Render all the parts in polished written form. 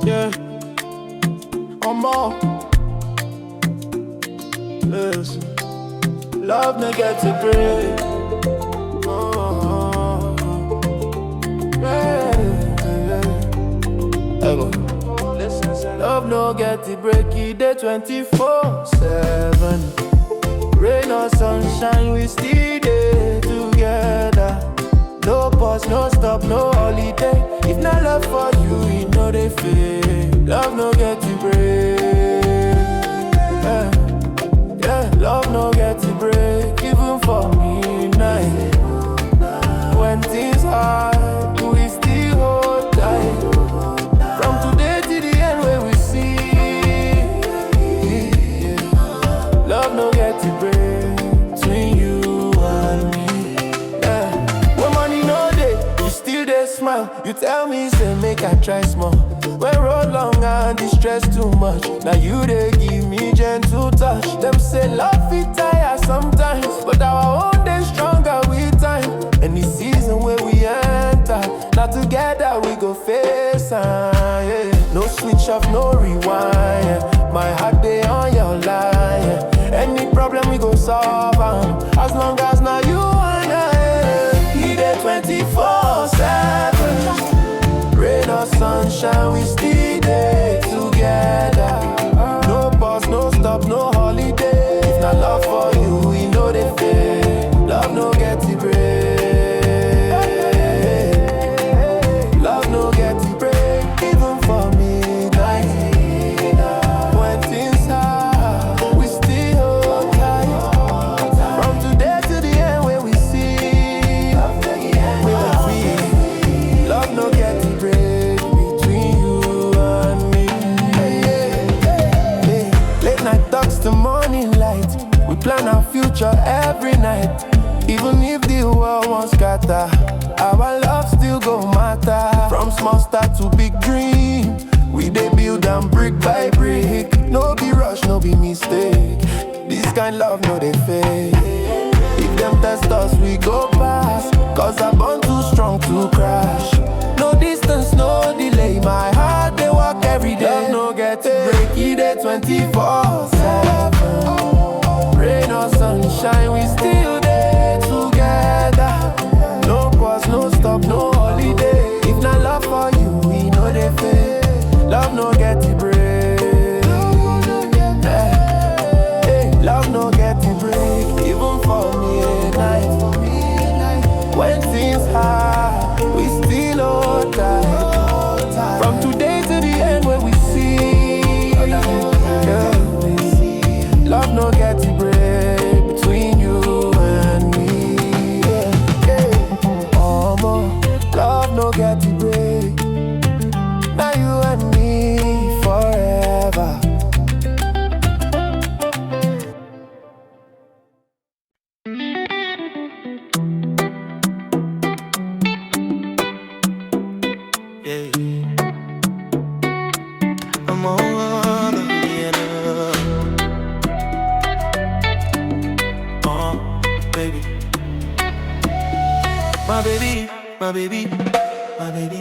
Yeah, one more. Listen, love no get to break. Oh, yeah, yeah. I go. Love no get to break. It day 24/7. Rain or sunshine, we still there together. No pause, no stop, no holiday. If not love for you, you know they feel. Love no get to break. Yeah, yeah. Love no get to break. Even for midnight. When things hard, we still hold tight. From today to the end where we see. Yeah. Love no get to break between you and me. Yeah. When money no day, you still there smile. You tell me, say make I try small. When road long and distress too much, now you they give me gentle touch. Them say love it tire sometimes, but our own day stronger with time. Any season where we enter, now together we go face yeah. No switch off, no rewind. Yeah. My heart day on your line. Yeah. Any problem we go solve as long as now you and I. He there 24/7. Rain or sunshine, we still there together. No pause, no stop, no holiday. If not love for you, we know they fail. Love no get to break. Love no get to break. Even for midnight. When things hard, we still hold tight. From today to the end where we see. Where we love no get to break between you and me. Late night talks to morning light. We plan our future every night. Even if the world won't scatter, our love still go matter. From small start to big dream, we they build them brick by brick. No be rush, no be mistake. This kind love no they fake. If them test us, we go past. Cause I'm born too strong to crash. No distance, no delay. My heart they walk every day. Love no get to break it day 24/7. Rain or sunshine, we still there together. No pause, no stop, no holiday. If not love for you, we know they fail. Love no get to break. Hey, love no get to break. Even for midnight. When things hard, we still hold tight. From today to the end where we see. Yeah. Love no get to break between you and me. Yeah. Love no get to break. Now you and me forever. Yeah. I'm on the baby. My baby, my baby, my baby.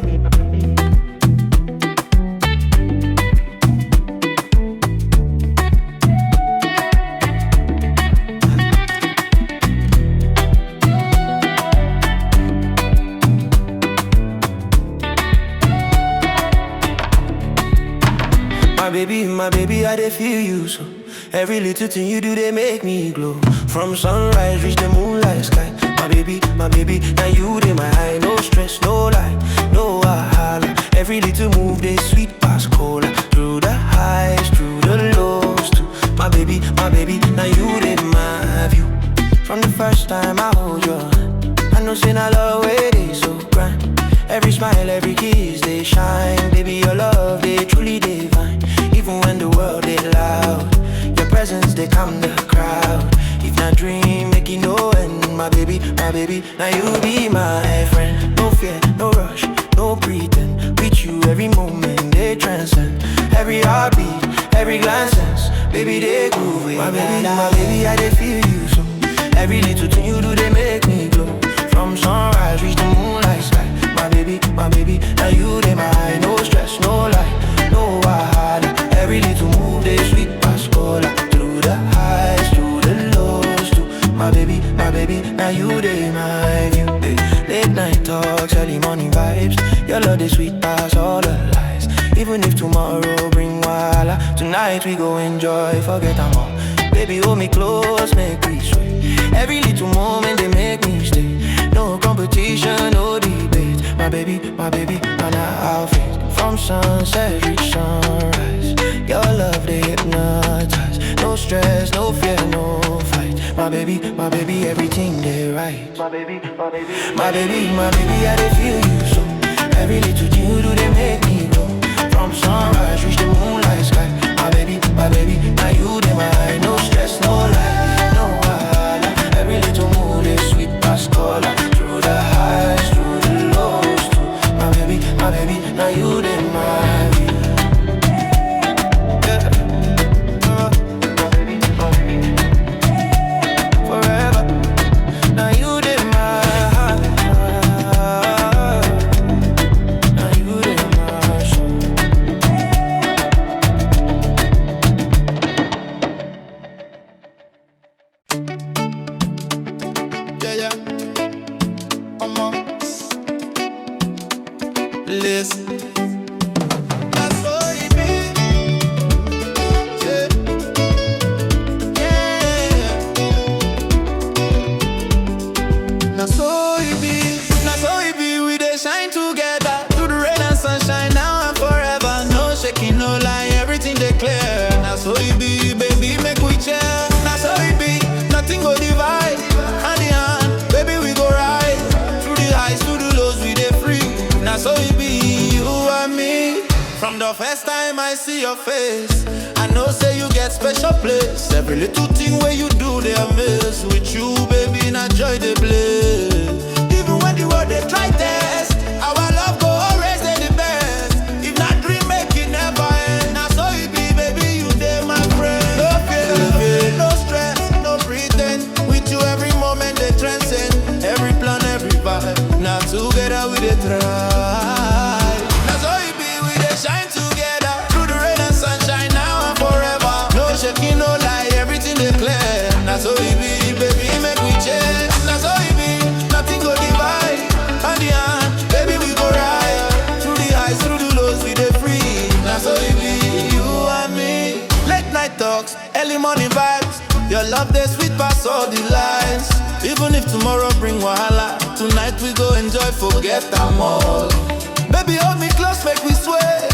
My baby, I dey feel you so. Every little thing you do, they make me glow. From sunrise, reach the moonlight sky. My baby, now you dey my eye. No stress, no lie, no wahala. Every little move, they sweet past cola. Through the highs, through the lows too. My baby, now you dey my view. From the first time I hold your hand, I know say I love way they so grand. Every smile, every kiss, they shine. Baby, your love, they truly divine. Even when the world is loud, your presence, they calm the crowd. If not dream, make it no end. My baby, now you be my friend. No fear, no rush, no pretend. With you every moment, they transcend. Every heartbeat, every glance, baby, they groove with my baby, I dey feel you so. Every little thing you do, they make me glow. From sunrise, reach the moonlight sky. My baby, now you, they my eye. No stress, no lie, no Your love is sweet past all the lies. Even if tomorrow bring wahala, tonight we go enjoy, forget them all. Baby, hold me close, make we sway. Every little moment they make me stay. No competition, no debate. My baby, on our outfit. From sunset, reach sunrise. Your love, they hypnotize. No stress, no fear, no fight. My baby, everything they right. My baby, I they feel you so. Every little thing you do, they make me go. From sunrise, reach the moonlight sky. My baby, now you they mine. No stress, no lie, no wahala. Every little mood is sweet past cola. Through the highs, through the lows too. My baby, now you they mine. Forever, now you they mine. Now you they mine. Yeah. Listen. That's all it be. Yeah. That's all it be. That's all it be. We dey shine together through the rain and sunshine, now and forever. No shaking, no lie, everything dey clear. That's all it be, baby, make we chill. That's all it be. Nothing go divide. Hand in hand, baby, we go ride. Through the highs, through the lows, we dey free. That's all it be, you and me. From the first time I see your face, I know say you get special place. Every little thing where you do, they amaze. With you, baby, not joy they blaze. Even when the world they try test, our love go always be the best. If not dream, make it never end. That's all it be, baby, you there, my friend. No fear, no stress, no pretend. With you every moment they transcend. Every plan, every vibe. Now together we dey thrive. That's all it be, we dey shine together. Through the rain and sunshine, now and forever. No shaking, no lie, everything dey clear. That's all it be, baby, make we change. That's all it be, nothing go divide. Hand in hand, baby, we go ride. Through the highs, through the lows, we dey free. That's all it be, you and me. Late night talks, early morning vibes. Your love dey sweet past all the lies. Even if tomorrow bring wahala, tonight we go enjoy, forget them all. Baby, hold me close, make we sway.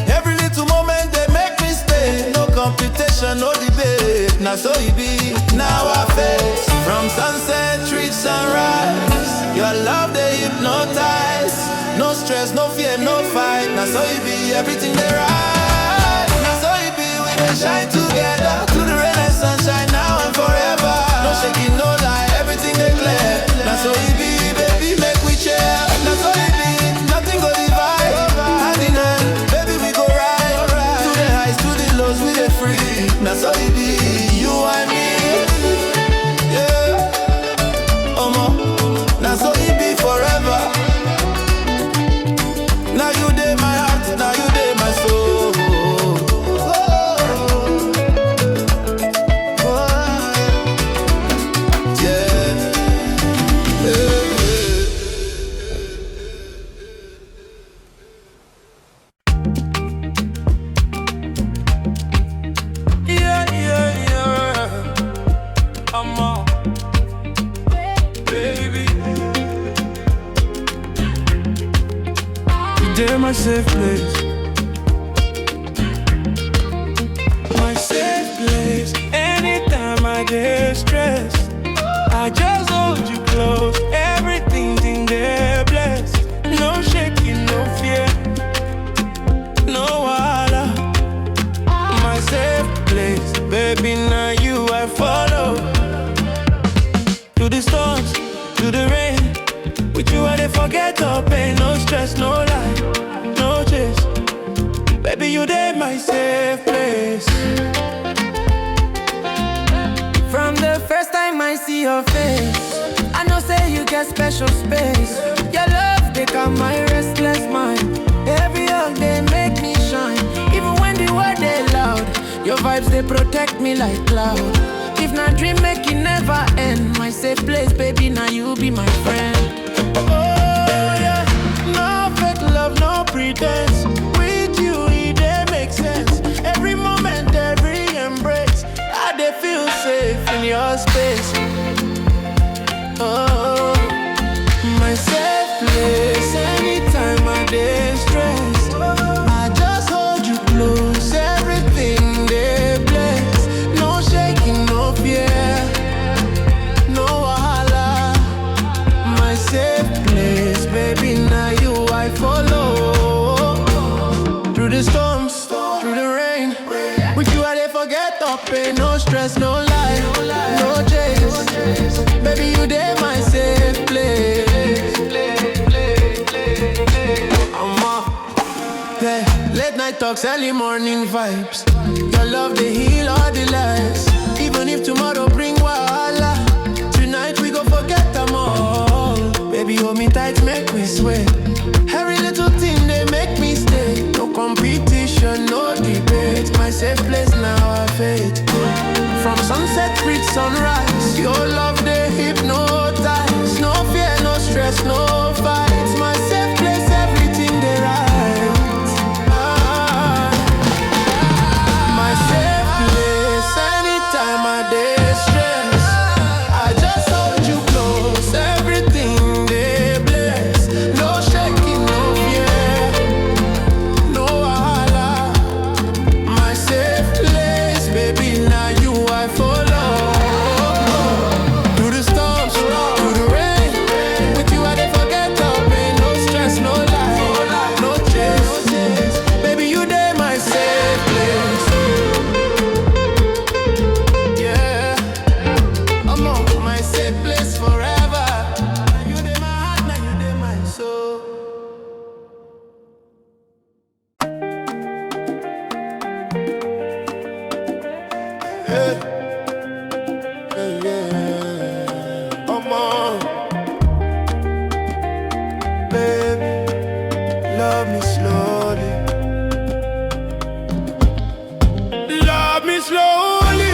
Every little moment they make me stay. No competition, no debate. Now so it be, now I face. From sunset, reach sunrise. Your love they hypnotize. No stress, no fear, no fight. Now so it be, everything they right. Now so it be, we dey shine together. Through the rain and sunshine, now and forever. No shaking, no lie, everything they clear. Now so it be, baby, make we chill. Now so it be, nothing go divide. Hand in hand, baby, we go ride. To the highs, to the lows, we dey free. Now so it be, you and me. Yeah, now so it be forever. Now you dey my heart, now you dey my soul. My safe place, my safe place. Anytime I get stressed, I just hold you close. Everything there blessed. No shaking, no fear, no wahala. My safe place, baby, now you I follow. Through the storms, through the rain, with you I dey forget all pain. No stress, no lie, no chase. Baby, you there, my safe place. From the first time I see your face, I know say you get special space. Your love, they got my restless mind. Every hug, they make me shine. Even when the world they loud, your vibes, they protect me like cloud. If not dream, make it never end. My safe place, baby, now you be my friend. Oh yeah, no fake love. pretense. With you, it dey make sense. Every moment, every embrace, I dey feel safe in your space. Oh, my safe place. Anytime I dey stressed, I just hold you close. Everything dey bless. No shaking, no fear, no wahala. My safe place, baby, now you I follow. Through the storms, through the rain, with you I dey forget the pain. No stress, no lie, no chase. Baby, you dey my safe place. Yeah, late night talks, early morning vibes. Your love, they heal all the lies. Even if tomorrow bring wahala, tonight we go forget them all. Baby, hold me tight, make we sway. Every little thing, they make me stay. No competition, no debate. My safe place now, I fade. From sunset, reach sunrise. Your love, they hypnotize. No fear, no stress, no fights. My safe place, everything they right. My safe place, anytime I dey stress, I just hold you close. Everything they bless. No shaking, no fear, no wahala. My safe place, baby, now you I follow. Through the storms, through the rain, with you I dey forget the pain. No stress, no lie, no chase. Baby, you dey my safe place. Yeah, I'm on my safe place forever. Now you dey my heart, now you dey my soul. Yeah, yeah, yeah. I'm on, baby, love me slowly. Love me slowly,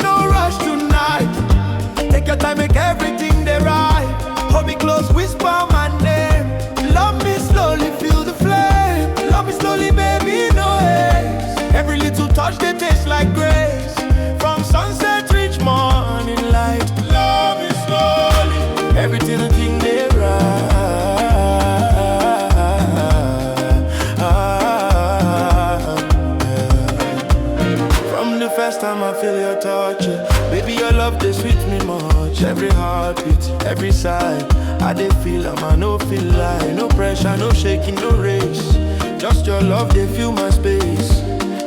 no rush tonight. Take your time, make everything they right. Hold me close, whisper my name. Love me slowly, feel the flame. Love me slowly, baby, no haste. Every little touch, they taste like grace. From sunset, reach morning light. Love me slowly, everything I think they From the first time I feel your touch, baby, your love, they sweet me much. Every heartbeat, every sigh, I dey feel I no feel like. No pressure, no shaking, no race. Just your love, they fill my space.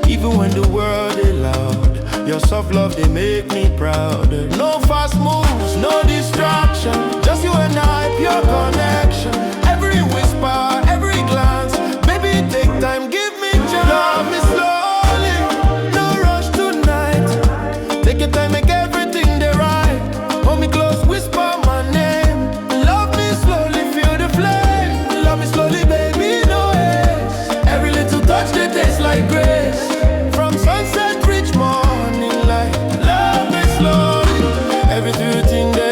Even when the world is loud, your soft love, they make me proud. No fast moves, no distraction, just you and I, pure connection. Every whisper, every glance, baby, take time, give me chance. Love me slowly, no rush tonight. Take your time, make everything they right. Hold me close, whisper my name. Love me slowly, feel the flame. Love me slowly, baby, no haste. Every little touch, they taste like grace. From sunset, reach morning light. Love me slowly, everything they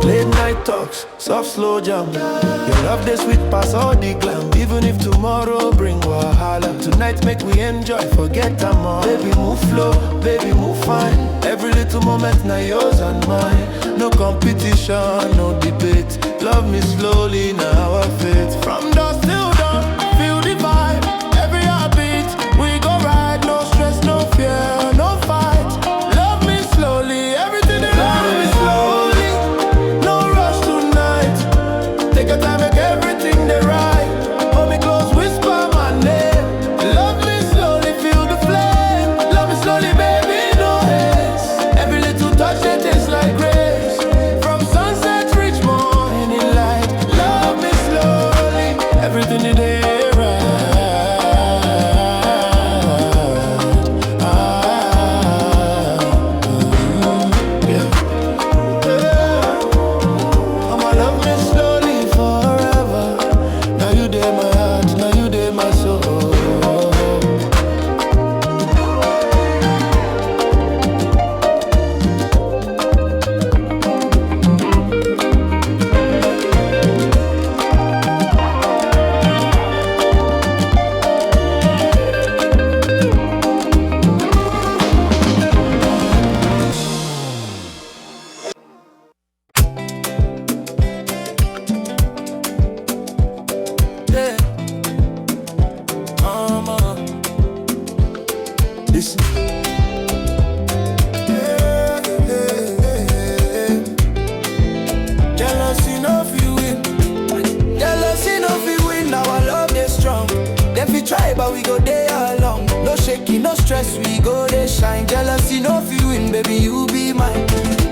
Late night talks, soft slow jam. Your love they sweet pass all the glam. Even if tomorrow bring wahala, tonight make we enjoy, forget them all. Baby move slow, baby move fine. Every little moment now yours and mine. No competition, no debate. Love me slowly, now our fate. From dusk till dawn, feel the vibe. Every heartbeat, we go ride. No stress, no fear, no fight. Love me slowly, everything they love me slowly. No rush tonight. Take your time, make everything they right. Hold me close, whisper my name. Love me slowly, feel the flame. Love me slowly, baby, no haste. Every little touch, it tastes like grace. From sunset, reach morning light. Love me slowly, everything but we go there along. No shaking, no stress, we go there shine. Jealousy, no feeling, baby, you be mine.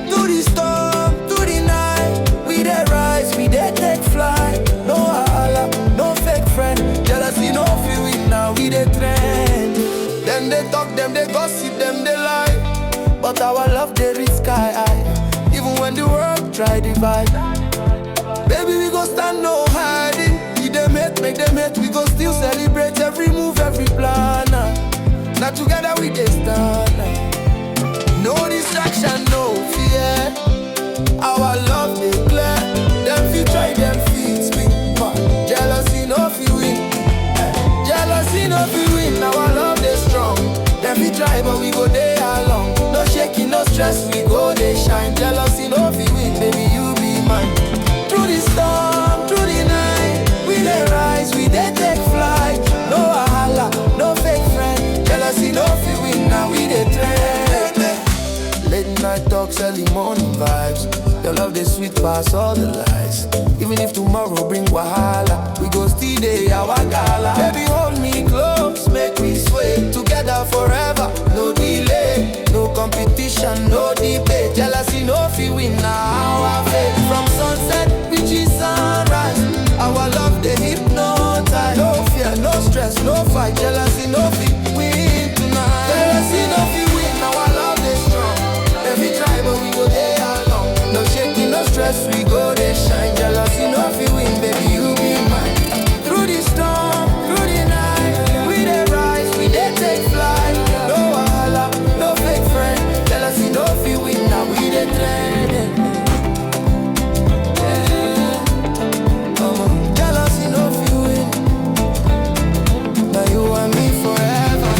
Through the storm, through the night, we dey rise, we dey take flight. No wahala, no fake friend. Jealousy, no feeling, now we dey trend. Them they talk, them they gossip, them they lie, but our love they reach sky high. Even when the world try divide, baby, we go stand no hiding. We dey make them hate, we go still celebrate every move, every plan. Now together we dey stand. No distraction, no fear. Our love dey clear. Them feel try, them feel speak. Jealousy no feel win. Jealousy no feel win. Our love dey strong. Them feel try, but we go there along. No shaking, no stress, we go dey shine. Jealousy no feel win, baby, you be mine. Through the storm, through the night, we dey rise, we dey take flight. No wahala, no fake friend. Jealousy no feel win, now we dey trend. Late night talks, early morning vibes. Your love dey sweet past all the lies. Even if tomorrow bring wahala, we go still dey our gala. Baby, hold me close, make we sway together forever. No delay, no competition, no debate. Jealousy no feel win, now our fate. From sunset, which is sunrise, our love dey hypnotize. No fear, no stress, no fight. Jealousy no feel win tonight. Jealousy no feel win, our love dey strong. Every try, but we go there along. No shaking, no stress, we go there shine. Jealousy no feel win, baby, you be mine. Through the storm, through the night, we dey rise, we dey take flight. No wahala, no fake friend. Jealousy no feel win, now we dey trend. Jealousy no feel win. Now you and me forever.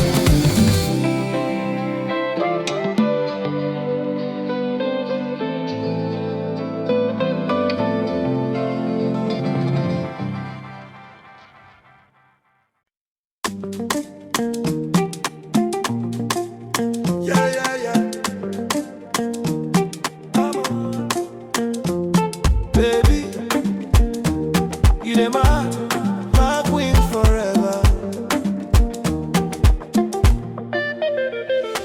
Baby, you dey my queen forever.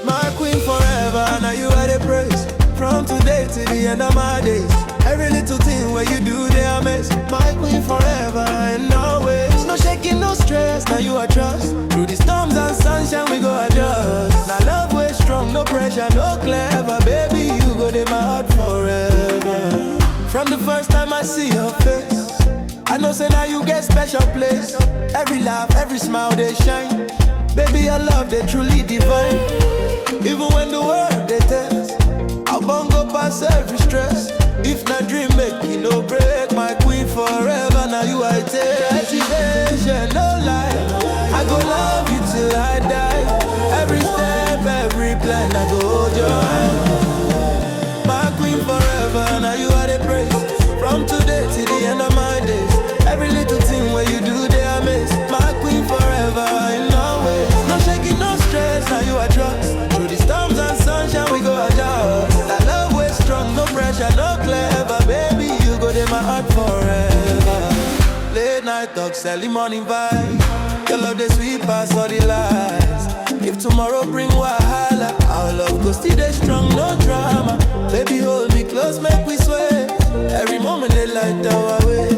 My queen forever, now you are the praise. From today to the end of my days. Every little thing where you do, they amaze. My queen forever and always. No shaking, no stress, now you are trust. Through the storms and sunshine, we go adjust. Now love way strong, no pressure, no clever. Baby, you go to my heart forever. From the first time I see your face, I know say now you get special place. Every laugh, every smile they shine. Baby, your love they truly divine. Even when the world they test, I'll go past every stress. If not dream make you no break, my queen forever. Now you I take motivation, no lie. I go love you till I die. Every step, every plan, I go hold your hand. My queen forever, now you are the praise. From today to the end of my days. Every little thing where you do, they amaze. My queen forever and always. No shaking, no stress, now you I trust. Through the storms and sunshine, we go adjust. That love way strong, no pressure, no clever. Baby, you go to my heart forever. Late night talks, early morning vibe. Your love the sweet past all the lies. If tomorrow bring wahala, our love go still dey strong, no drama. Baby, hold me close, make we sway. Every moment they light our way.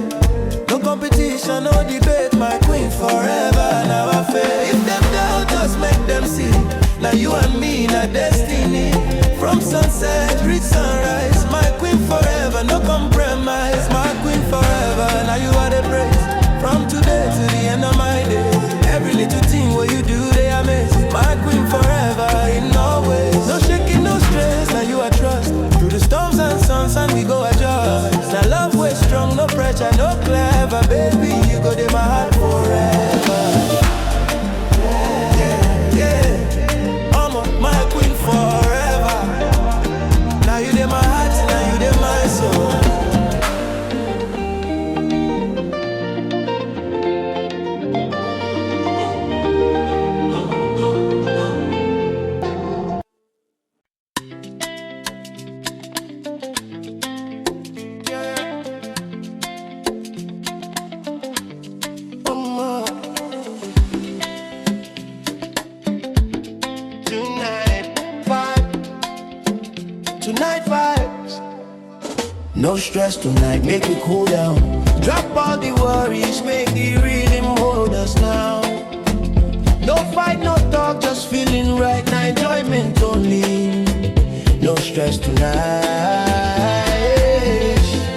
No competition, no debate, my queen forever, now I fade. If them doubt us, make them see. Now you and me, now destiny. From sunset, reach sunrise. My queen forever, no compromise. My queen forever, now you are the praise. From today to the end of my days. Every little thing what you do, they amaze. My queen forever, in always. No shaking, no stress, now you are trust. Through the storms and suns, and we go adjust. Now love way strong, no pressure, no clever. Baby, you go to my heart forever. Yeah, yeah. I'm my queen forever. Now you in my heart No stress tonight, make it cool down. Drop all the worries, make the rhythm hold us now. No fight, no talk, just feeling right now, enjoyment only. No stress tonight.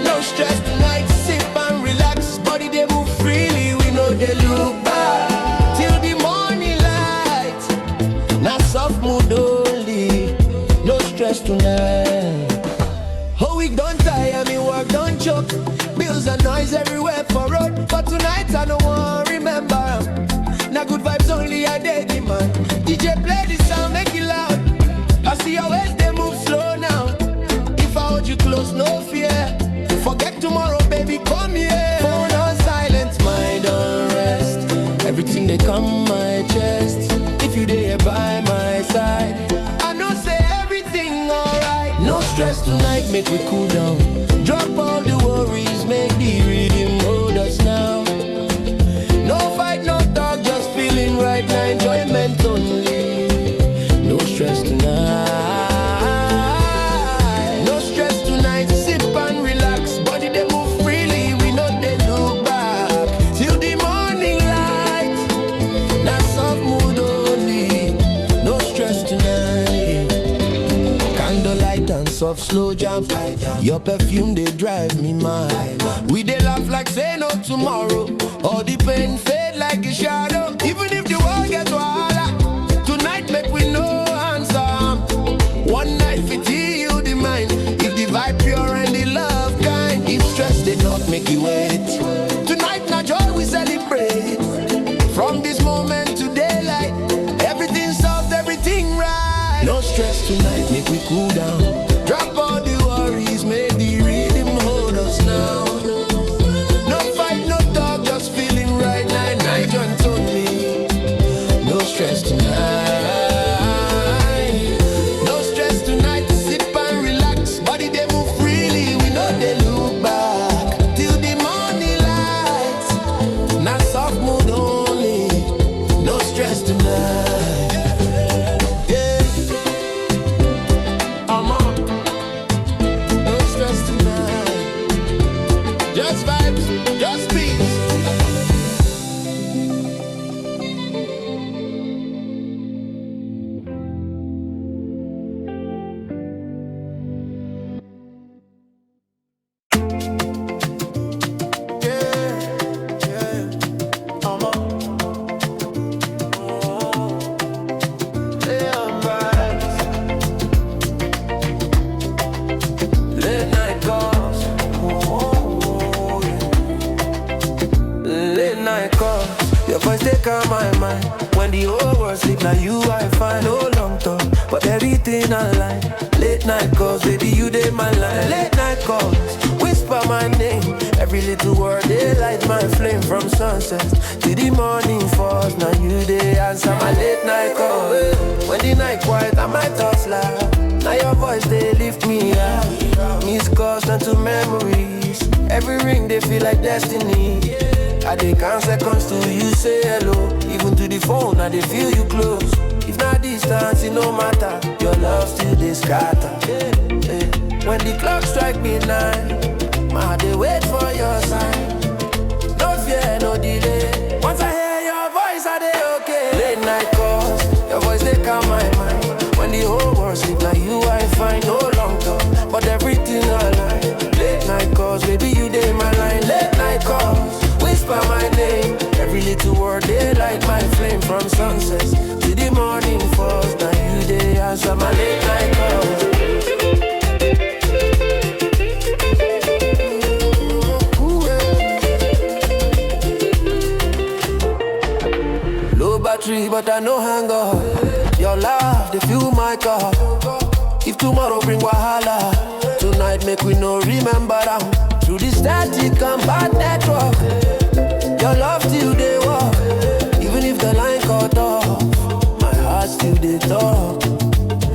No stress tonight, sip and relax. Body they move freely, we know they look back. Till the morning light, not soft mood only. No stress tonight. Whole week don't tire, me work don't choke. Bills and noise everywhere for road. But tonight I don't want remember. Now good vibes only a day demand. DJ play the sound, make it loud. I see your ways, they move slow now. If I hold you close, no fear. Forget tomorrow, baby, come here. Phone on silent, mind on rest. Everything they come my chest. If you there by my side, I know say everything alright. No stress tonight, make we cool down. Drop all the worries, make the rhythm hold us now. No fight, no talk, just feeling right now, enjoyment only. No stress tonight. No stress tonight, sip and relax. Body they move freely, we know they look back. Till the morning light, not soft mood only. No stress tonight. Candlelight and soft slow jam. Your perfume they drive me mad. We they laugh like say no tomorrow. All the pain fade like a shadow. Even if the world gets wilder, tonight make we no answer. One night fit heal the mind. If the vibe pure and the love kind. If stress did not make you wait, tonight not joy we celebrate. From this moment to daylight, everything soft, everything right. No stress tonight, make we cool down. Drop all the worries, make the rhythm hold us now. No fight, no talk, just feeling right now. Night on me. No stress tonight. No stress tonight. Sip and relax. Body they move freely. We know they look back. Till the morning lights. Not soft mood only. No stress tonight. Yeah. I'm on. No stress tonight. Just vibes, just peace. Late night calls. Late night calls. Your voice they calm my mind. When the whole world sleep, now you I find. No long talk, but everything I like. Late night calls, baby, you dey my line. Late night calls, whisper my name. Every little word they light my flame. From sunset to the morning falls. Now you they answer my late night call. When the night quiet, I might thoughts loud. Now your voice they lift me up. Missed calls turn to memories. Every ring they feel like destiny. I dey count seconds to you say hello. Even to the phone, I dey feel you close. If not distance, it no matter. Your love still dey scatter. When the clock strike midnight, my heart dey wait for your sign. No fear, no delay. Once I hear your voice, I dey okay. Late night calls, your voice they calm my mind. When the whole world sleep, now you I find. No long talk, but everything I like. Late night calls, baby, you dey my line. Late night calls, whisper my name. Every little word they light my flame. From sunsets to the morning falls. Now you they answer my late night calls. Low battery, but I no hang up. Your love, they fuel my car. If tomorrow bring wahala, tonight make we no remember them. Through the static and bad network, your love still they walk. Even if the line cut off, my heart still they talk.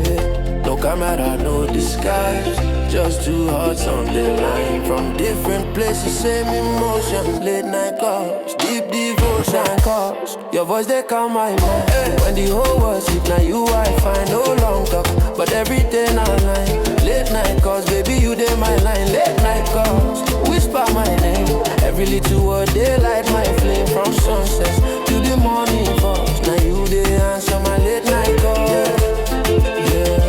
Yeah. No camera, no disguise, just two hearts on the line. From different places, same emotion. Late night calls, deep devotion. shine cause your voice they calm my mind. When the whole world sleep, now you I find no long talk, but every day now line. Late night cause baby you dey my line. Late night cause whisper my name. Every little word they light my flame. From sunsets to the morning falls. Now you dey answer my late night call. Yeah.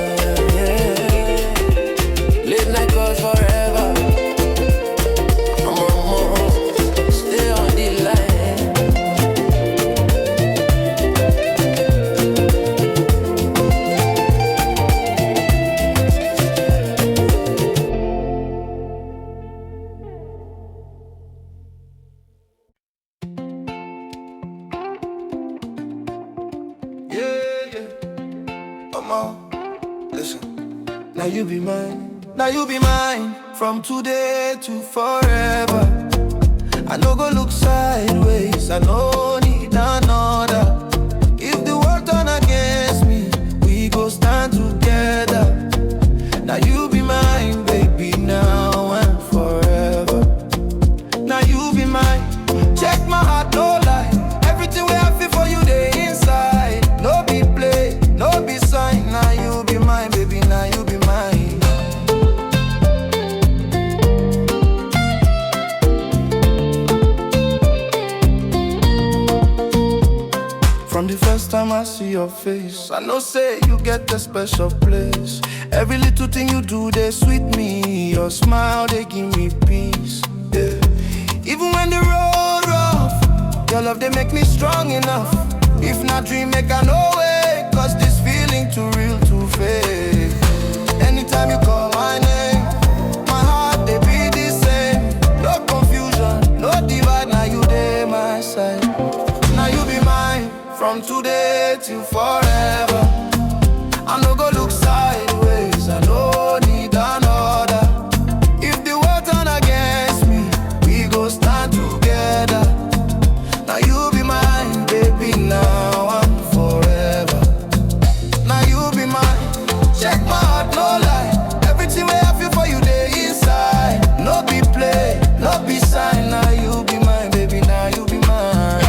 Late night calls forever. Stay on the line. Listen. Now you be mine. Now you be mine. From today to forever. I no go look sideways. I no need another. If the world turn against me, we go stand together. Now you be mine, baby, now and forever. Now you be mine. Check my heart, no lie. Everything we have for you, they inside. No be play, no be sign. Now you be mine, baby, now you be mine. From the first time I see your face, I know say you get a special place. Every little thing you do, they sweet me. Your smile, they give me peace. Yeah. Even when the road rough, your love, they make me strong enough. If not dream, make I know way. Cause this feeling too real to fake. Anytime you call my name, my heart, they beat the same. No confusion, no divide, now you there my side. Now you be mine, from today till forever. I no go look sideways, I no need another. If the world turn against me, we go stand together. Now you be mine, baby, now and forever. Now you be mine. Check my heart, no lie. Everything we have for you, they inside. No be play, no be sign. Now you be mine, baby, now you be mine.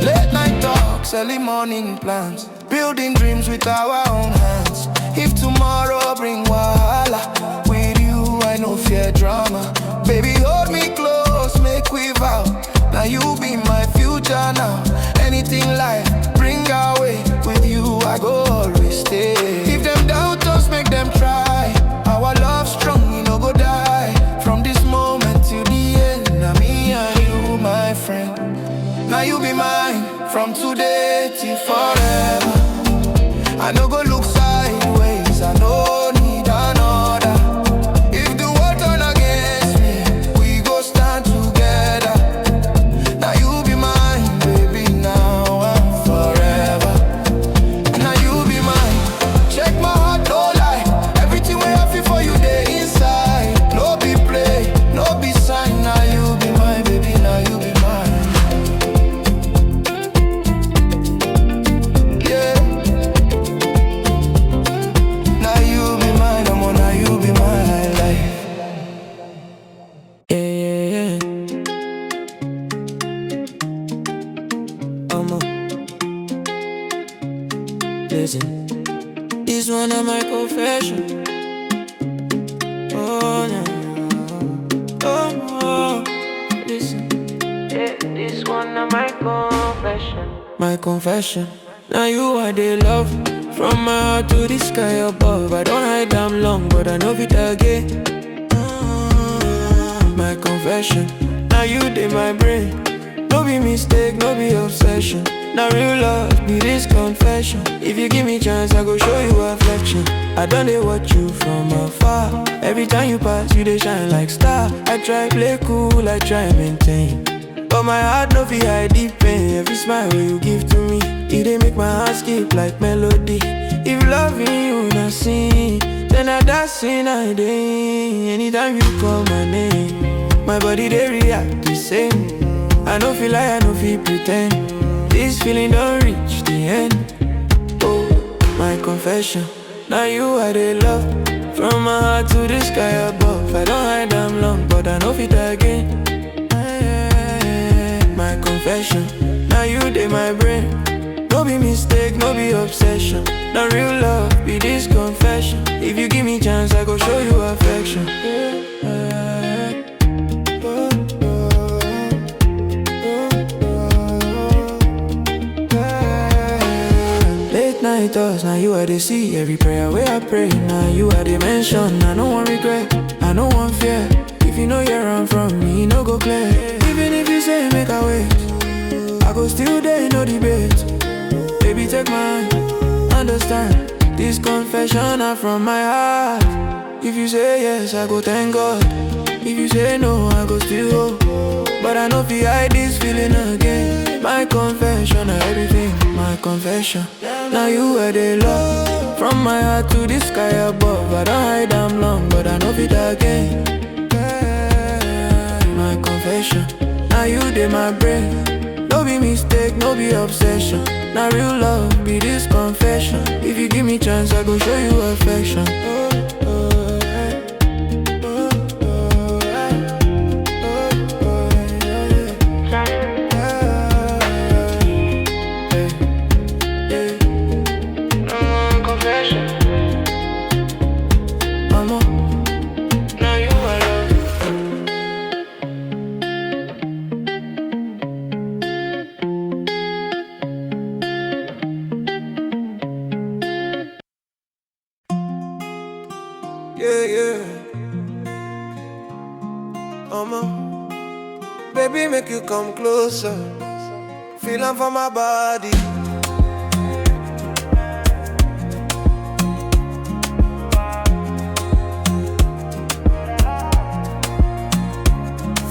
Late night talks, early morning plans, building dreams with our own hands. If tomorrow bring wahala, with you I no fear drama. Baby hold me close, make we vow. Now you be my future now. Anything life bring our way, with you I go always stay. If them doubt us, make them try. Our love strong, you no go die. From this moment till the end, now me and you, my friend. Now you be mine, from today till forever. I no go look sideways, I no need another. If the world turn against me, we go stand together. Now you be mine, baby, now and forever. Now you be mine. Check my heart, no lie. Everything we have for you, they inside. No be play, no be sign. Now you be mine, baby, now you be mine. Yeah. Now you be mine, I'm on, now you be my life. Yeah. Listen, this one of my confession. Oh, no. Oh, listen. Yeah, this one of my confession. My confession. Now you are the love. From my heart to the sky above. I don't hide damn long, but I know it again. My confession. Now you did my brain. No be mistake, no be obsession. Now real love be this confession. If you give me chance, I go show you affection. I done they watch you from afar. Every time you pass, you they shine like star. I try play cool, I try maintain, but my heart no fi hide deep pain. Every smile you give to me, it they make my heart skip like melody. If loving you not seen, then I dance in a day. Anytime you call my name, my body they react the same. I no feel like I no feel pretend. This feeling don't reach the end. Oh, my confession. Now you are the love. From my heart to the sky above, I don't hide them long, but I know fit again. My confession, now you dey my brain. No be mistake, no be obsession. Not real love, be this confession. If you give me chance, I go show you affection. Late night thoughts, now you are the see. Every prayer where I pray, now you are the mention. I don't want regret, I don't want fear. If you know you're wrong from me, no go clear. Even if you say make a wait, I go still there, no debate. Baby, take my hand, understand. This confession are from my heart. If you say yes, I go thank God. If you say no, I go still hope. But I know if you hide this feeling again. My confession are everything, my confession. Now you are the love. From my heart to the sky above, I don't hide them long, but I know it again. My confession, now you dey my brain. No be mistake, no be obsession. Now real love, be this confession. If you give me chance, I go show you affection. Baby, make you come closer. Feeling for my body.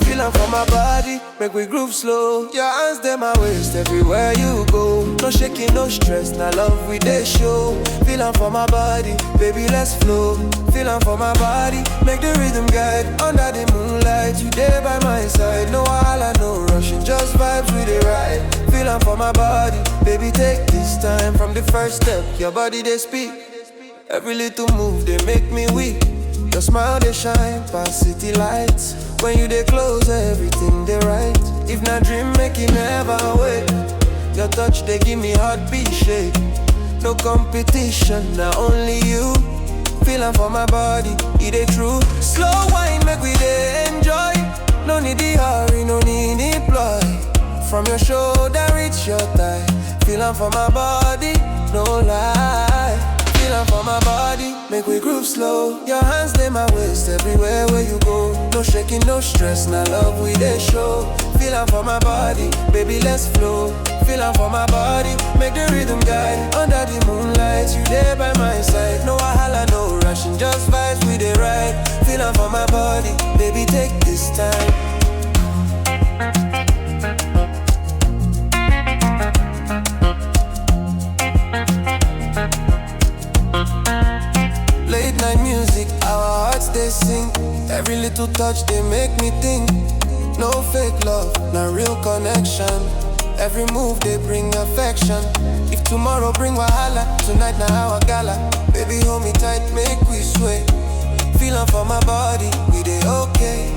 Feeling for my body, make we groove slow. Your hands dey my waist everywhere you go. No shaking, no stress, now love we dey show. Feeling for my body, baby let's flow. Feeling for my body, make the rhythm guide. Under the moonlight, you there by my side. No wahala, no rushing, just vibes we dey ride. Feeling for my body, baby take this time. From the first step, your body they speak. Every little move they make me weak. Your smile they shine past city lights. When you they close, everything they right. If not dream, make it never wait. Your touch they give me heartbeat shake. No competition, now only you. Feeling for my body, it ain't true. Slow wine, make we dey enjoy. No need the hurry, no need the ploy. From your shoulder, reach your thigh. Feeling for my body, no lie. Feeling for my body, make we groove slow. Your hands dey my waist everywhere where you go. No shaking, no stress, now love we dey show. Feeling for my body, baby let's flow. Feeling for my body, make the rhythm guide. Under the moonlight, you there by my side. No wahala, no rushing, just vibes we dey ride. Feeling for my body, baby take this time. Late night music, our hearts they sing. Every little touch they make me think. No fake love, not real connection. Every move they bring affection. If tomorrow bring wahala, tonight now our gala. Baby hold me tight, make we sway. Feeling for my body, we dey okay.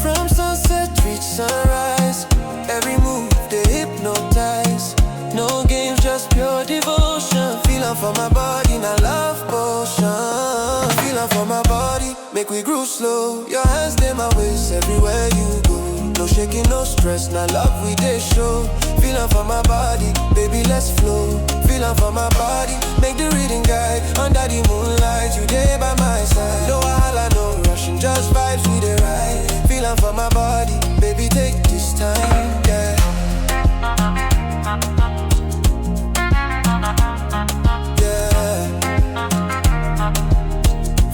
From sunset reach sunrise. Every move they hypnotize. No games, just pure devotion. Feeling for my body, now love potion. Feeling for my body, make we groove slow. Your hands dey my waist everywhere you go. No shaking, no stress, now love we dey show. Feeling for my body, baby let's flow. Feeling for my body, make the reading guide. Under the moonlight, you there by my side. No wahala, no rushing, just vibes we dey ride. Feeling for my body, baby take this time, yeah. Yeah.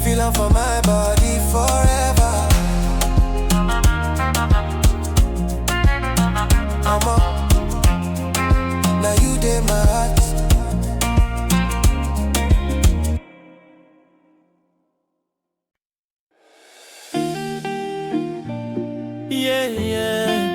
Feeling for my body forever. I'm up. Now you did my heart. Yeah, yeah.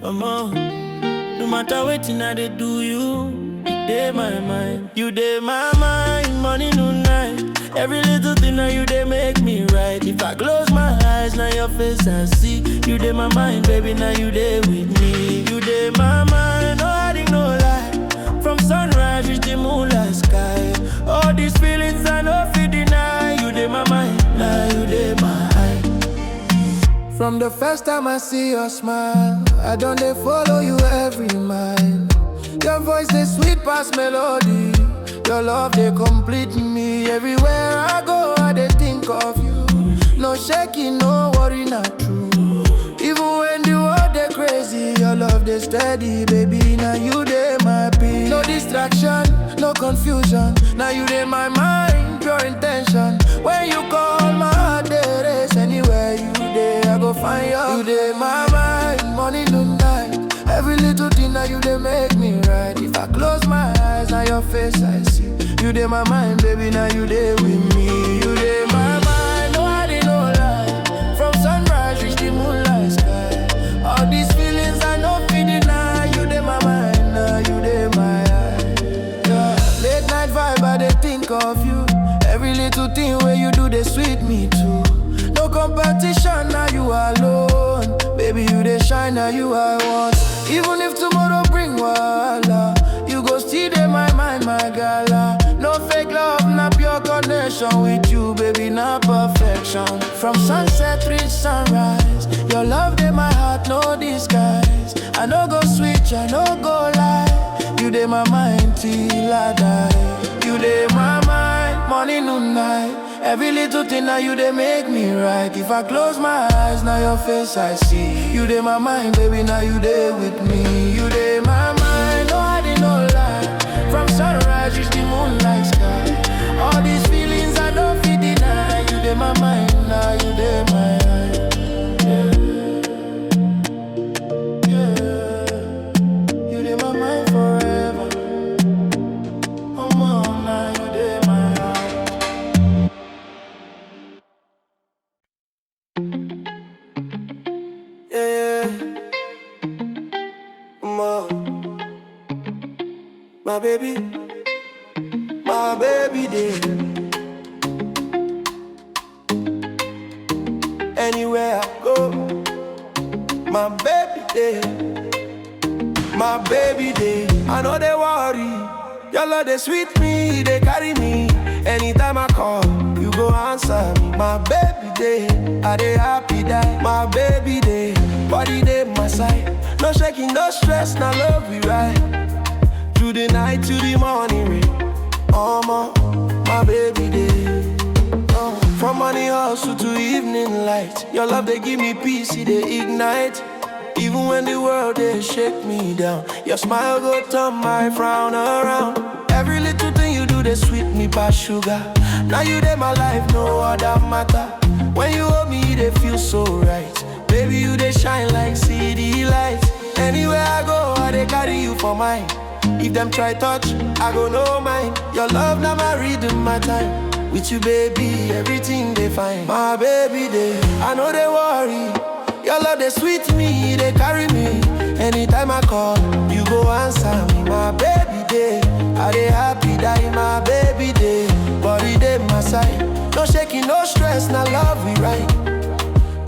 No matter what I they do you, dey my mind. You dey my mind, morning to night. Every little thing now you dey make me right. If I close my eyes, now your face I see. You dey my mind, baby, now you dey with me. You dey my mind, no hiding, no lie. From sunrise reach the moonlight sky. All these feelings I no fit deny. You dey my mind, now you dey my eye. From the first time I see your smile, I don't dey follow you every mile. Your voice is sweet past melody. Your love they complete me. Everywhere I go, I dey think of you. No shaking, no worry, not true. Even when the world they crazy, your love they steady, baby. Now you dey my peace. No distraction, no confusion. Now you dey my mind, pure intention. When you call my heart, they race. Anywhere you dey, I go find you. You dey my mind, morning to night. Every little thing now you dey make me right. If I close my eyes, now your face I see. You dey my mind, baby, now you dey with me. You dey my mind, no hiding, no lie. From sunrise reach the moonlight sky. All these feelings I no fit deny. You dey my mind, now you dey my eye. Yeah. Late night vibe, I dey think of you. Every little thing where you do, they sweet me too. No competition, now you alone. Baby, you dey shine, now you I want. Even if tomorrow bring wahala, you go still dey my mind, my gala. No fake love, not pure connection with you, baby, not perfection. From sunset reach sunrise, your love dey my heart, no disguise. I no go switch, I no go lie. You dey my mind till I die. You dey my mind, morning to night. Every little thing now you dey make me right. If I close my eyes, now your face I see. You dey my mind, baby, now you dey with me. You dey my mind, no hiding, no lie. From sunrise reach the moonlight sky. All these feelings I don't fit deny. You dey my mind, now you dey my eye. Yeah, yeah. You dey my mind forever. Come on, now you dey my eye. Yeah, my baby day. Anywhere I go, my baby day, my baby day. I know they worry, your love they sweet me, they carry me. Anytime I call, you go answer me. My baby day, I dey happy that my baby day, body day my side. No shaking, no stress, now love we right. Through the night to the morning rain. My baby day. From morning hustle to evening light. Your love they give me peace, it they ignite. Even when the world they shake me down, your smile go turn my frown around. Every little thing you do they sweet me past sugar. Now you dey my life, no other matter. When you hold me, they feel so right. Baby, you they shine like city lights. Anywhere I go, I they carry you for mine. If them try touch, I go no mind. Your love now my rhythm, my time. With you, baby, everything they find. My baby day, I know they worry. Your love they sweet me, they carry me. Anytime I call, you go answer me. My baby day, I they happy that my baby day. Body day my side. No shaking, no stress, now love we right.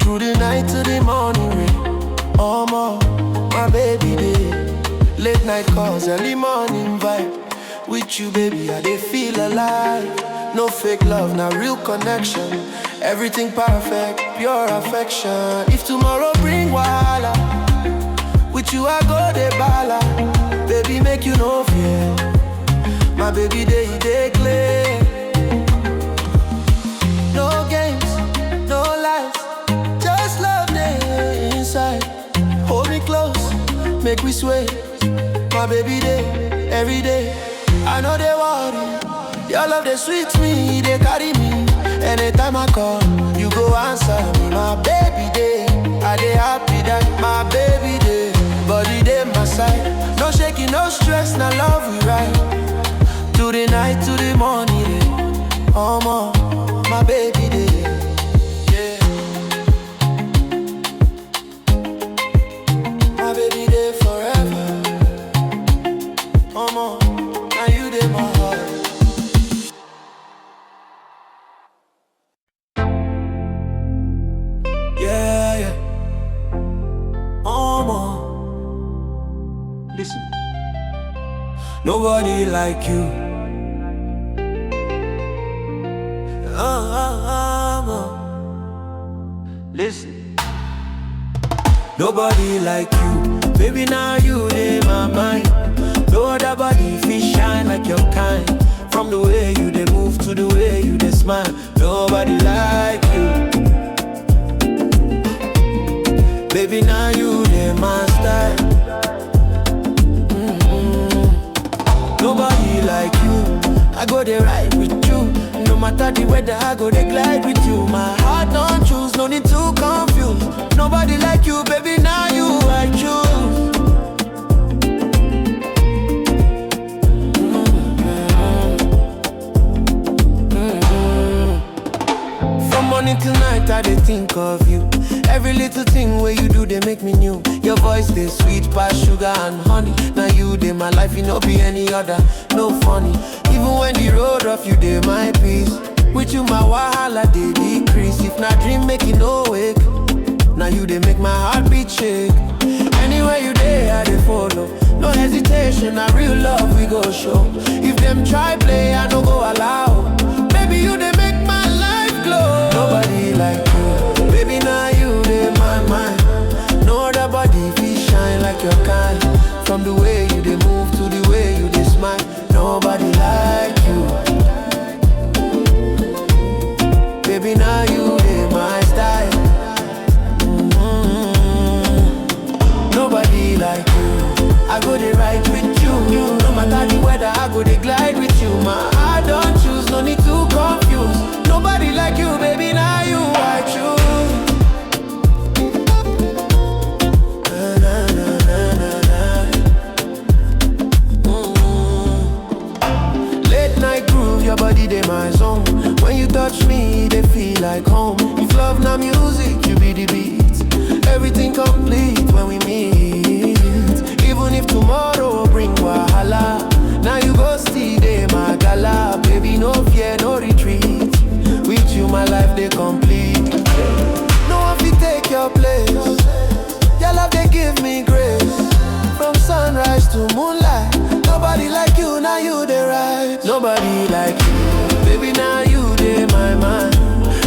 Through the night to the morning rain. My baby day. Late night calls, early morning vibe. With you, baby, I dey feel alive. No fake love, now real connection. Everything perfect, pure affection. If tomorrow bring wahala, with you I go de bala. Baby, make you no fear. My baby, they clear. No games, no lies. Just love day inside. Hold me close, make we sway. My baby day, every day. I know they worry. Your love they sweet me, they carry me. Anytime I call, you go answer me. My baby day, I dey happy that my baby day. Body day my side. No shaking, no stress, now love we right. To the night, to the morning, my baby day. Yeah. My baby day forever. Listen. Nobody like you. Listen. Nobody like you. Baby, now you in my mind. No other body fit shine like your kind. From the way you they move to the way you they smile. Nobody like you. Baby, now you they my style. Nobody like you. I go there right with you. No matter the weather, I go there glide with you. My heart don't choose, no need to confuse. Nobody like you, baby, now you I choose. From morning till night, I dey think of you. Every little thing where you do, they make me new. Your voice, they sweet past sugar and honey. Now you, they my life, you no be any other. No funny. Even when the road rough, you, they my peace. With you, my wahala, they decrease. If not dream, make it no wake. Now you, they make my heart beat shake. Anywhere you there, I they follow. No hesitation, na real love we go show. If them try play, I no go allow. Baby, you, they make my life glow. Nobody like you. Baby, now you, they my mind. No other body fit shine like your kind. From the way you they move to the way you they smile. Nobody like you. Baby, now you they my style. Nobody like you. I go they ride with you. No matter the weather, I go they glide with you. My heart don't choose, no need to confuse. Nobody like you, baby, now you I choose. Your body, they my zone. When you touch me, they feel like home. If love not music, you be the beat. Everything complete when we meet. Even if tomorrow bring wahala, now you go see they my gala. Baby, no fear, no retreat. With you, my life, they complete. No one fit take your place. Your love, they give me grace. From sunrise to moonlight. Nobody like you, now you they right. Nobody like you, baby, now you they my mind.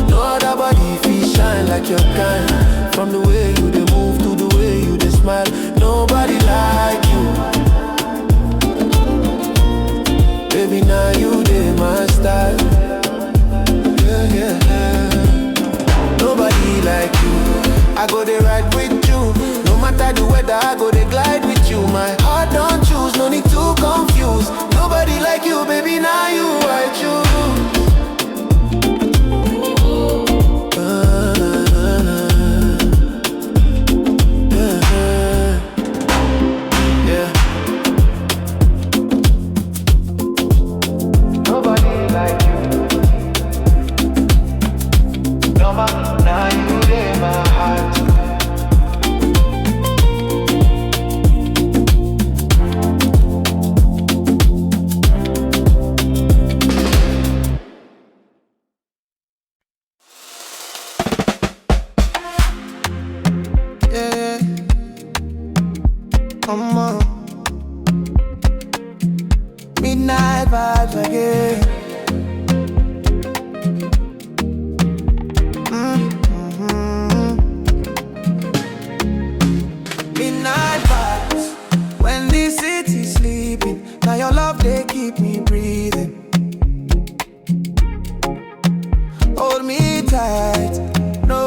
No other body fit shine like your kind. From the way you they move to the way you they smile. Nobody like you. Baby, now you they my style. Yeah, yeah, yeah. Nobody like you. I go they ride with you. No matter the weather, I go they glide with you. My heart don't choose, no need to confuse. Nobody like you, baby, now you I choose. Yeah. Nobody like you. No matter, now you in my heart. Come on. Midnight vibes again. Midnight vibes. When the city's sleeping, now your love they keep me breathing. Hold me tight, no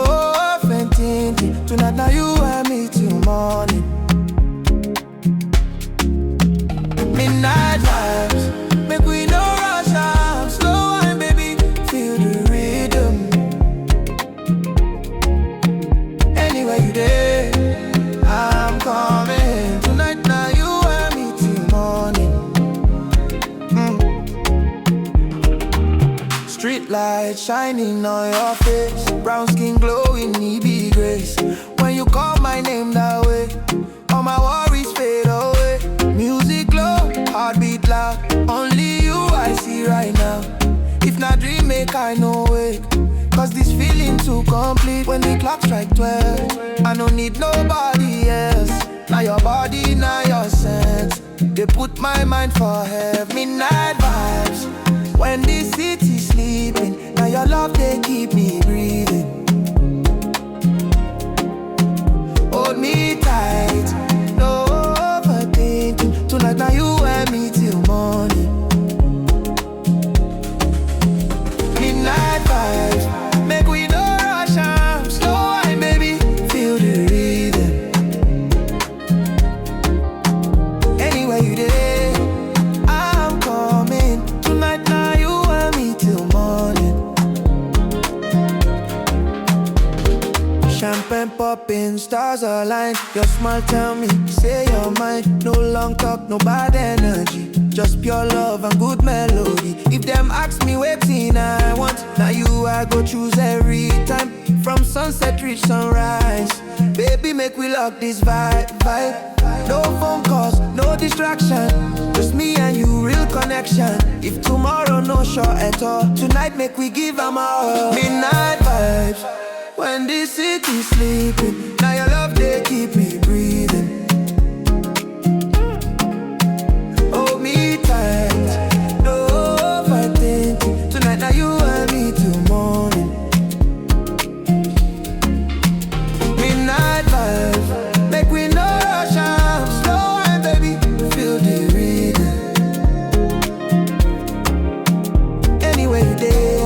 fainting. Tonight now you and me till morning. Midnight vibes, make we no rush am. Slow and baby, feel the rhythm. Anywhere you there, I'm coming. Tonight now you and me till morning. Street light shining on your face. Brown skin glowing, need be grace. When you call my name that way, all my worries fade away. Music low, heartbeat loud. Only you I see right now. If not dream, make I no wake. Cause this feeling too complete. When the clock strike 12, I don't need nobody else. Now your body, now your sense. They put my mind for heaven. Midnight vibes. When the city sleeping, now your love, they keep me breathing. Hold me tight, no overthinking. Tonight now you and me till morning. Midnight vibes, make we no rush am. Slow wine, baby, feel the rhythm. Anywhere you dey, I'm coming. Tonight now you and me till morning. Champagne popping, stars align. Your smile tell me, say you're mine. No long talk, no bad energy. Just pure love and good melody. If them ask me waiting I want, now you I go choose every time. From sunset reach sunrise, baby make we lock this vibe. No phone calls, no distraction. Just me and you, real connection. If tomorrow no sure at all, tonight make we give them all. Midnight vibes. When the city's sleeping, now your love, they keep me breathing. Hold me tight, no overthinking. Tonight now you and me till morning. Midnight vibes, make we no rush am. Slow wine, baby, feel the rhythm. Anyway you dey,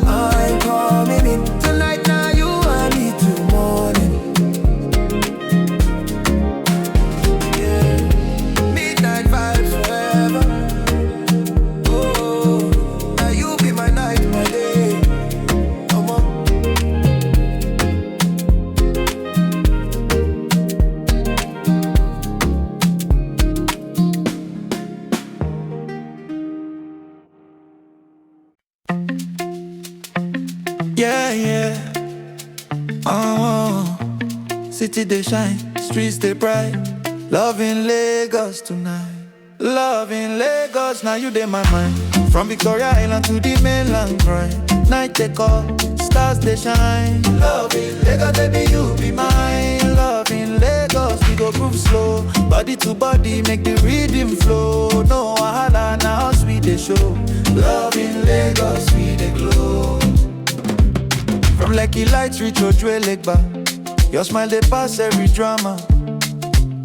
I'm coming in. Tonight now you and me till morning. Yeah, midnight vibes forever. Oh, now you be my night, my day. Come on. Yeah. City they shine, streets they bright. Love in Lagos tonight. Love in Lagos, now you dey my mind. From Victoria Island to the mainland grind. Night they call, stars they shine. Love in Lagos, baby you be mine. Love in Lagos, we go groove slow. Body to body, make the rhythm flow. No wahala, now us we dey show. Love in Lagos, we dey glow. From Lekki Lights reach Ojue Legba. Your smile they pass every drama.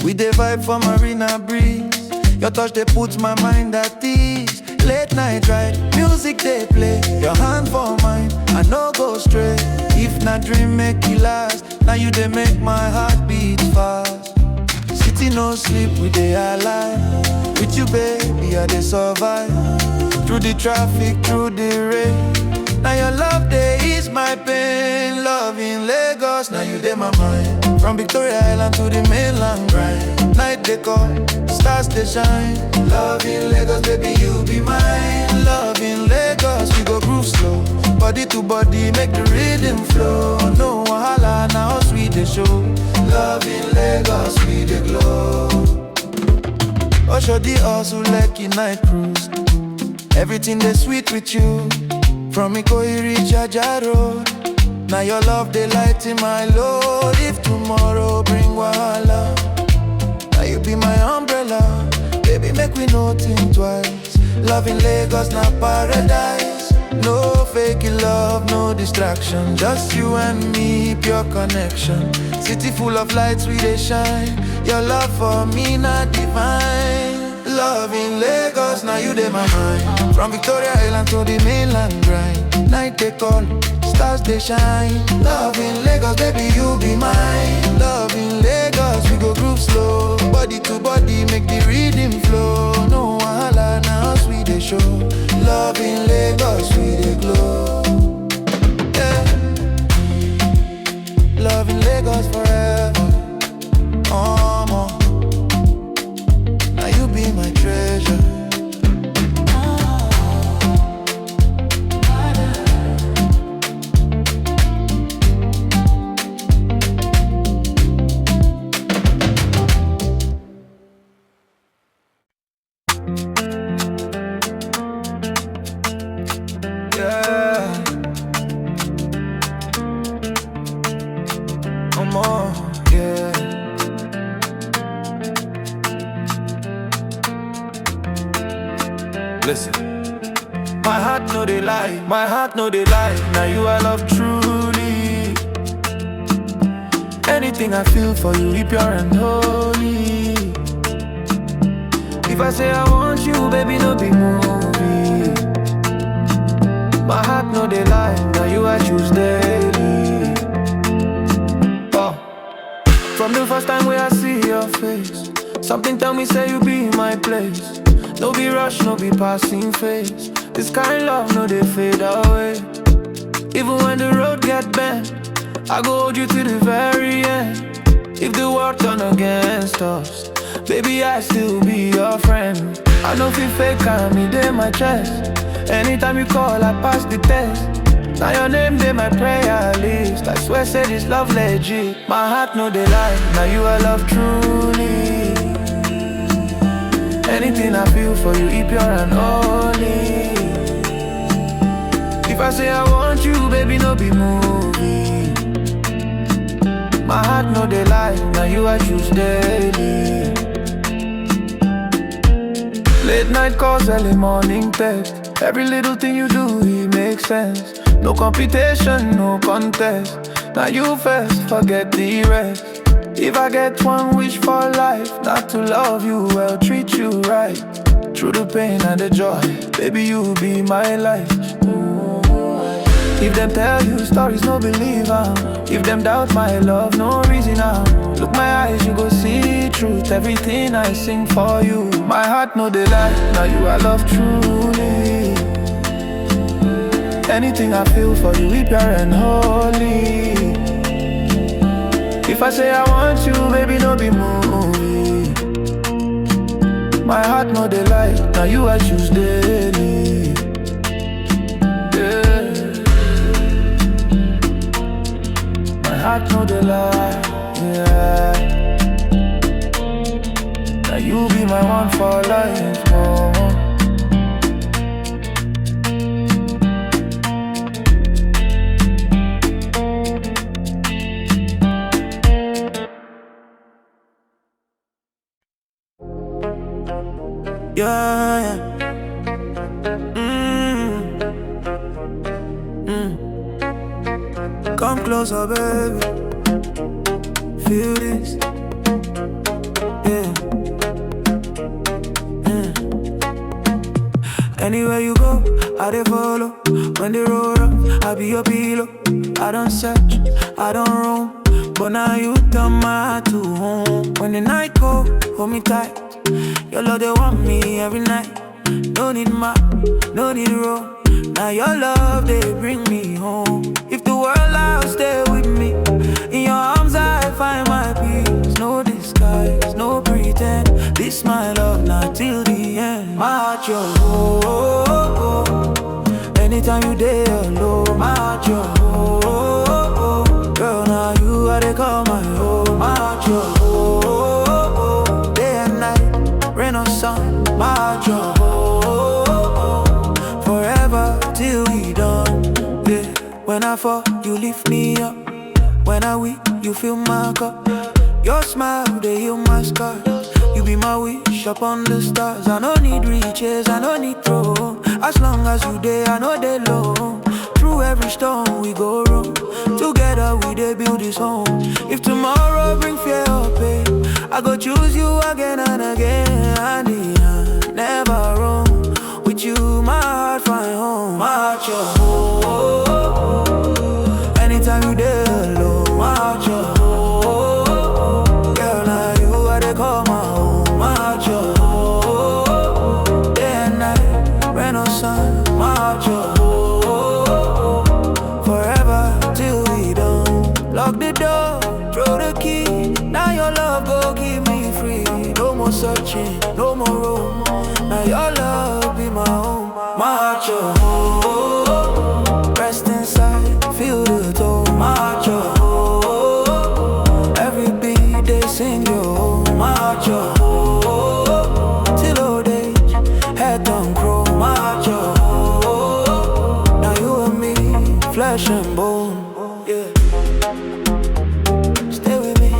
We dey vibe for Marina Breeze. Your touch they put my mind at ease. Late night ride, music they play. Your hand for mine, I no go stray. If not dream make it last, now you they make my heart beat fast. City no sleep, we dey alive. With you baby, I dey survive. Through the traffic, through the rain. Now your love day is my pain. Love in Lagos, now you dey my mind. From Victoria Island to the mainland grind. Night they call, stars they shine. Love in Lagos, baby you be mine. Love in Lagos, we go groove slow. Body to body, make the rhythm flow. No wahala, now us we dey show. Love in Lagos, we dey glow. Usher the hustle like a night cruise. Everything they sweet with you. From Ikoyi reach Ajah Road. Now your love they lighten my load. If tomorrow bring wahala, now you be my umbrella. Baby make we no think twice. Love in Lagos na paradise. No fake love, no distraction. Just you and me, pure connection. City full of lights, we dey shine. Your love for me not divine. Love in Lagos, now you dey my mind. From Victoria Island to the mainland grind. Night they call, stars they shine. Love in Lagos, baby you be mine. Love in Lagos, we go groove slow. Body to body, make the rhythm flow. No wahala, now us we dey show. Love in Lagos, we dey glow. Yeah. Love in Lagos forever. More. Now you be my treasure. Listen. My heart no they lie, my heart no they lie. Now you I love truly. Anything I feel for you, be pure and holy. If I say I want you, baby, no be movie. My heart no they lie, now you I choose daily. Oh. From the first time where I see your face, something tell me say you be in my place. No be rush, no be passing phase. This kind love, no they fade away. Even when the road get bent, I go hold you to the very end. If the world turn against us, baby, I still be your friend. I know if you fake, I'm in my chest. Anytime you call, I pass the test. Now your name, they my prayer list. I swear, say this love legit. My heart, no they lie. Now you I love truly. Anything I feel for you, be pure and holy. If I say I want you, baby, no be movie. My heart no they lie, now you I choose daily. Late night calls, early morning text. Every little thing you do, it makes sense. No competition, no contest. Now you first, forget the rest. If I get one wish for life, not to love you well, treat you right. Through the pain and the joy, baby, you be my life. If them tell you stories, no believe 'em. If them doubt my love, no reason now. Look my eyes, you go see truth. Everything I sing for you. My heart no they lie, now you I love truly. Anything I feel for you, be pure and holy. If I say I want you, baby, no be movie. My heart no they lie, now you I choose daily. Yeah. My heart no they lie, yeah. Now you be my one for life, oh. Yeah, yeah. Come closer, baby. Feel this. Yeah. Anywhere you go, I dey follow. When they roll up, I be your pillow. I don't search, I don't roam, but now you turn my heart to home. When the night cold, hold me tight. Your love, they want me every night. No need map, no need road. Now your love, they bring me home. If the world out, stay with me. In your arms, I find my peace. No disguise, no pretend. This my love, not till the end. My heart, your home. Anytime you day alone, my heart, your home. Girl, now you are they call my home. My heart, your home. Day and night, rain or sun, my heart, your home. Forever till we done. Yeah. When I fall, you lift me up. When I weak, you fill my cup. Your smile, they heal my scars. You be my wish upon the stars. I don't need riches, I don't need throne. As long as you there, I know they low. Through every storm, we go wrong. Together, we they build this home. If tomorrow bring fear or pain, I go choose you again and again. Hand in hand, never wrong. With you, my heart find home. My heart, your home. Anytime you there alone, my heart, your home. Girl, now you are they call my home. My heart, your home. Day and night, rain or sun, my heart, your home. Forever till we done. Lock the door, throw the key. Now your love go keep me free. No more searching, no more room. Now your love be my home. My heart, your home. Rest inside, feel the tone. My heart, your home. Every beat they sing your home. My heart, your home. Till old age, head don't grow. My heart, your home. Now you and me, flesh and bone. Yeah. Stay with me.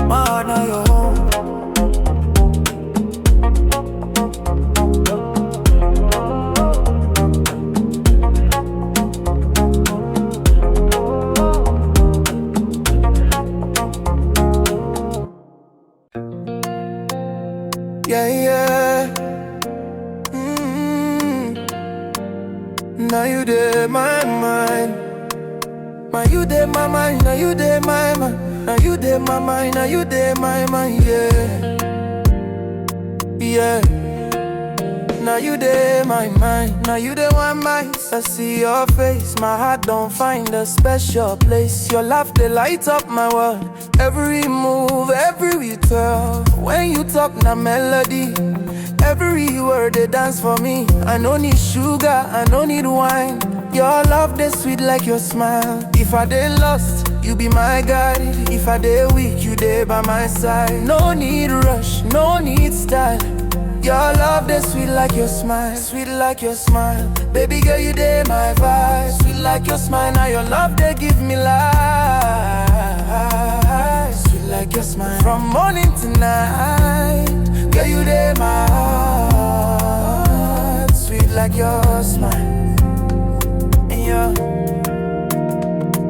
My heart, now your home. Yeah, yeah. Now you dey my mind. Now you dey my mind. Now you dey my mind. Now you dey my mind. Now you dey my mind. Yeah, yeah. Now you dey my mind. Now you dey my mind. I see your face, my heart don't find a special place. Your laugh they light up my world. Every move, every twirl. When you talk na melody. Every word they dance for me. I no need sugar, I no need wine. Your love they sweet like your smile. If I dey lost, you be my guide. If I dey weak, you dey by my side. No need rush, no need style. Your love they sweet like your smile, sweet like your smile. Baby girl, you dey my vibe. Sweet like your smile, now your love they give me life. Sweet like your smile, from morning to night. Girl, you dey my heart. Sweet like your smile. And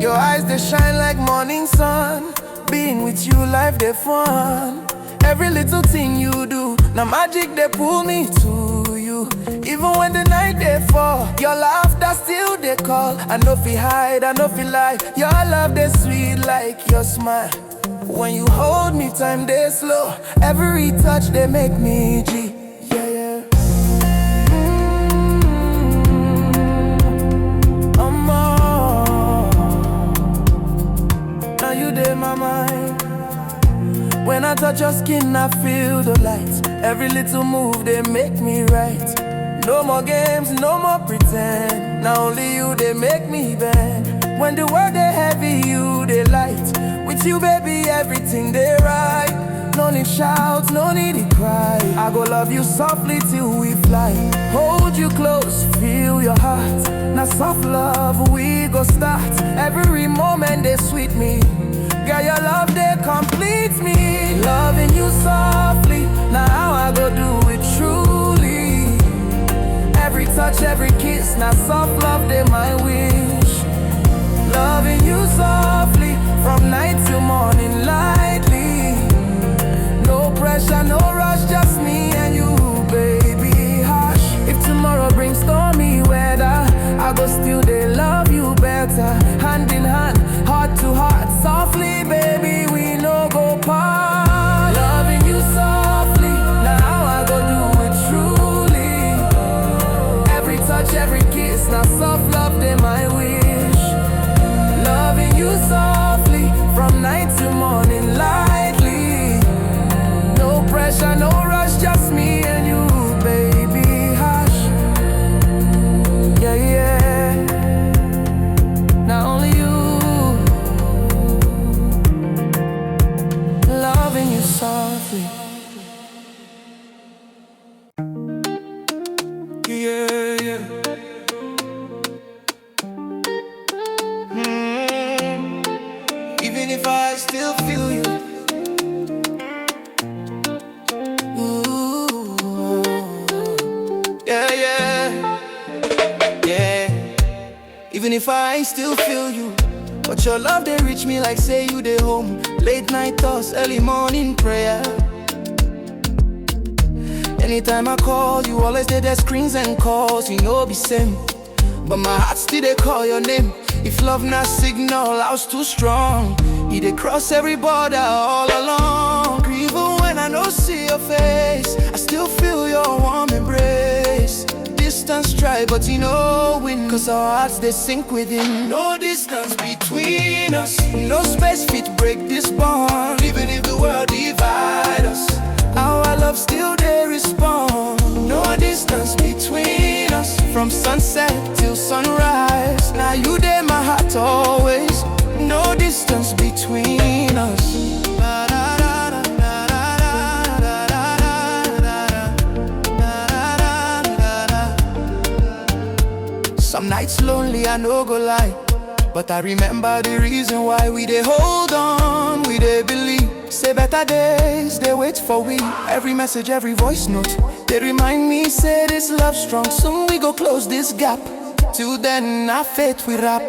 your eyes they shine like morning sun. Being with you, life they fun. Every little thing you do, now magic they pull me to you. Even when the night they fall, your laughter still they call. I know fi hide, I know fi lie. Your love they sweet like your smile. When you hold me, time they slow. Every touch they make me G. Yeah, yeah. Now you dey my mind. When I touch your skin, I feel the light. Every little move, they make me right. No more games, no more pretend. Now only you, they make me bend. When the world they heavy, you they light. With you, baby, everything they right. No need shouts, no need to cry. I go love you softly till we fly. Hold you close, feel your heart. Now soft love, we go start. Every moment they sweet me. Girl, your love, they complete me. Loving you softly, now how I go do it truly. Every touch, every kiss, now soft love, they my wish. Loving you softly, from night till morning lightly. No pressure, no rush, just me and you, baby, hush. If tomorrow brings stormy weather, I go still, they love you better. Hand in hand, heart to heart, softly, baby, we no go part. Loving you softly, now how I go do it truly. Every touch, every kiss, now soft love, they my wish. Loving you softly, from night to morning lightly. No pressure, no rush, just me and you, baby, hush. Yeah, yeah. Now only you. Loving you softly. Yeah, yeah. Even if I still feel you. Ooh. Yeah, yeah. Yeah. Even if I still feel you. But your love, they reach me like say you they home. Late night thoughts, early morning prayer. Anytime I call, you always did their screens and calls. You know be same, but my heart still they call your name. If love not signal, I was too strong. He they cross every border all along. Even when I don't see your face, I still feel your warm embrace. Distance try, but you know win. Cause our hearts they sink within. No distance between us. No space fit break this bond. Even if the world divide us, our love still they respond. No distance between us. From sunset till sunrise, now you there my heart always. No distance between us. Some nights lonely, I no go lie, but I remember the reason why we dey hold on, we dey believe. Say better days, they wait for we. Every message, every voice note, they remind me, say this love strong. Soon we go close this gap. Till then, our faith we wrap.